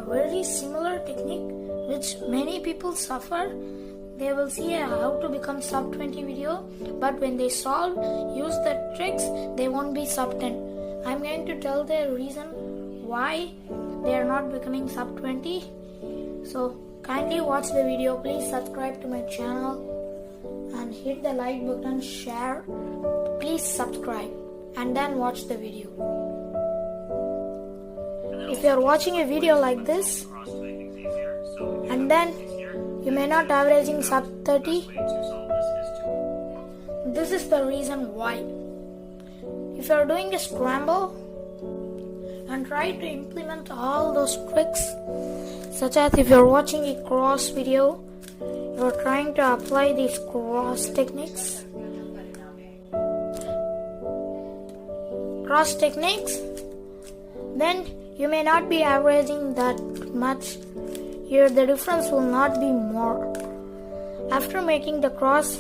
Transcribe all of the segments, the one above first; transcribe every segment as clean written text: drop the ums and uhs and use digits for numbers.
very similar technique which many people suffer. They will see how to become sub 20 video, but when they use the tricks, they won't be sub 10. I'm going to tell the reason why they are not becoming sub 20. So kindly watch the video. Please subscribe to my channel and hit the like button, share. Please subscribe and then watch the video. If you are watching a video like this and then you may not averaging sub 30, this is the reason why. If you are doing a scramble and try to implement all those tricks, such as if you are watching a cross video, you are trying to apply these cross techniques, then you may not be averaging that much. Here the difference will not be more. After making the cross,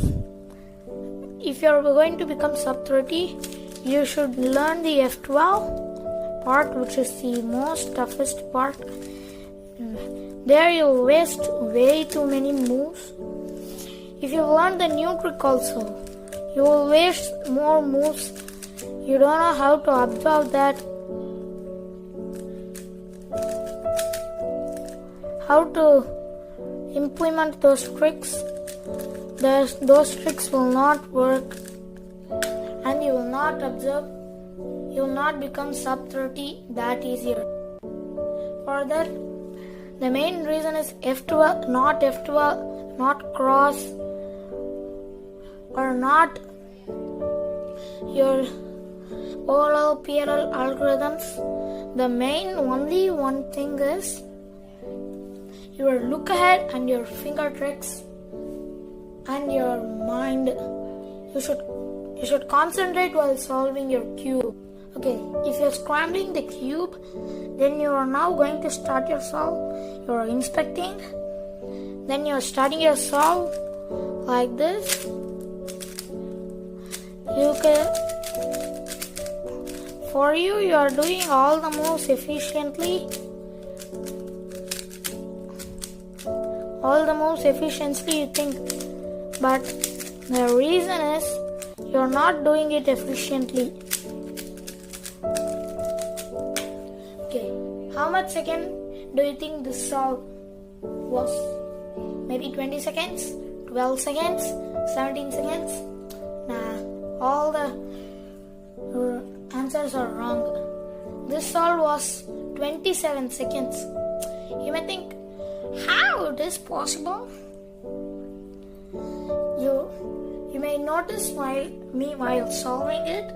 if you are going to become sub 30, you should learn the F12 part, which is the most toughest part. There you'll waste way too many moves. If you learn the new trick also, you will waste more moves. You don't know how to absorb that, how to implement those tricks. Those tricks will not work and you will not observe. You will not become sub 30 that easier. For that, the main reason is F12, not cross, or not your OLL, PLL algorithms. The main only one thing is your look ahead and your finger tricks and your mind. You should concentrate while solving your cube. Okay, if you're scrambling the cube, then you are now going to start your solve. You are inspecting, then you are starting your solve like this. You are doing all the moves efficiently. You think, but the reason is you're not doing it efficiently. Okay, how much second do you think this solve was? Maybe 20 seconds, 12 seconds, 17 seconds? Nah, all the answers are wrong. This solve was 27 seconds. You may think, how it is possible? You may notice while solving it,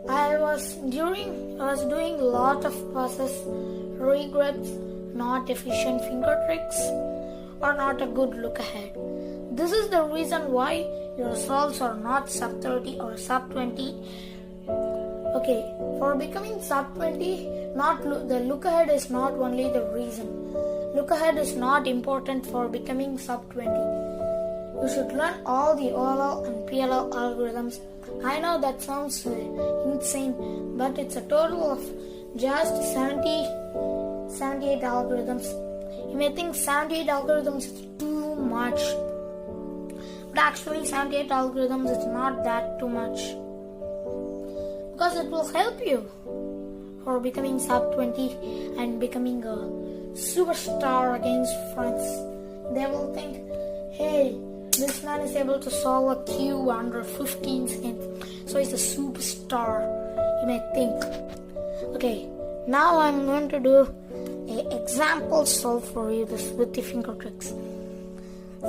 I was doing a lot of process regrets, not efficient finger tricks, or not a good look ahead. This is the reason why your solves are not sub 30 or sub 20. Okay, for becoming sub 20, the look ahead is not only the reason. Look ahead is not important for becoming sub 20. You should learn all the OLL and PLL algorithms. I know that sounds insane, but it's a total of just 78 algorithms. You may think 78 algorithms is too much, but actually 78 algorithms is not that too much, because it will help you for becoming sub 20 and becoming a superstar against friends. They will think, hey, this man is able to solve a cube under 15 seconds, so he's a superstar, you may think. Okay, now I'm going to do an example solve for you with the finger tricks.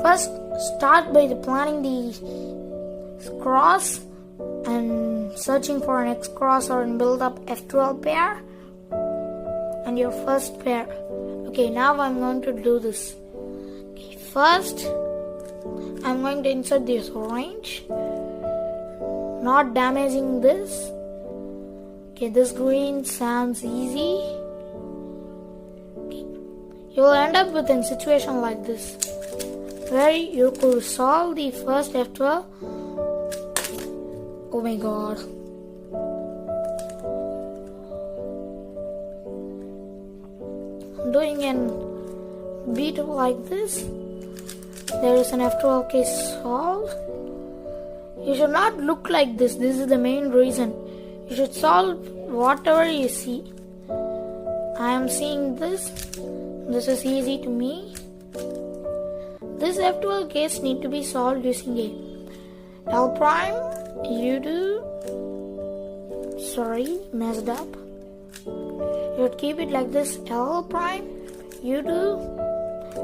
First, start by planning the cross and searching for an X cross or build up F12 pair and your first pair. Okay, now I'm going to do this. Okay, first I'm going to insert this orange, not damaging this. Okay, this green sounds easy. Okay. You'll end up with a situation like this, where you could solve the first F12. Oh my god. doing an beat like this, there is an F12 case solved. You should not look like this. This is the main reason. You should solve whatever you see. I am seeing this. This is easy to me. This F12 case need to be solved using a L prime. You do. Sorry, messed up. You would keep it like this. L prime. You do.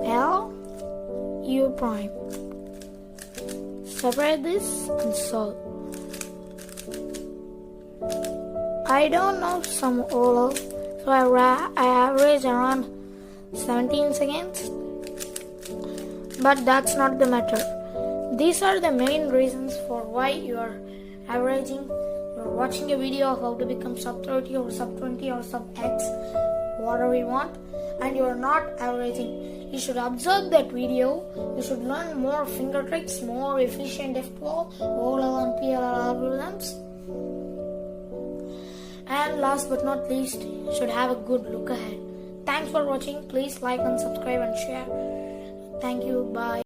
L. U prime. Separate this and solve. I don't know some OLO, so I average around 17 seconds. But that's not the matter. These are the main reasons for why you are averaging. You are watching a video of how to become sub 30 or sub 20 or sub X, whatever you want, and you are not averaging. You should observe that video. You should learn more finger tricks, more efficient F12, OLL and PLL algorithms. And last but not least, you should have a good look ahead. Thanks for watching. Please like and subscribe and share. Thank you. Bye.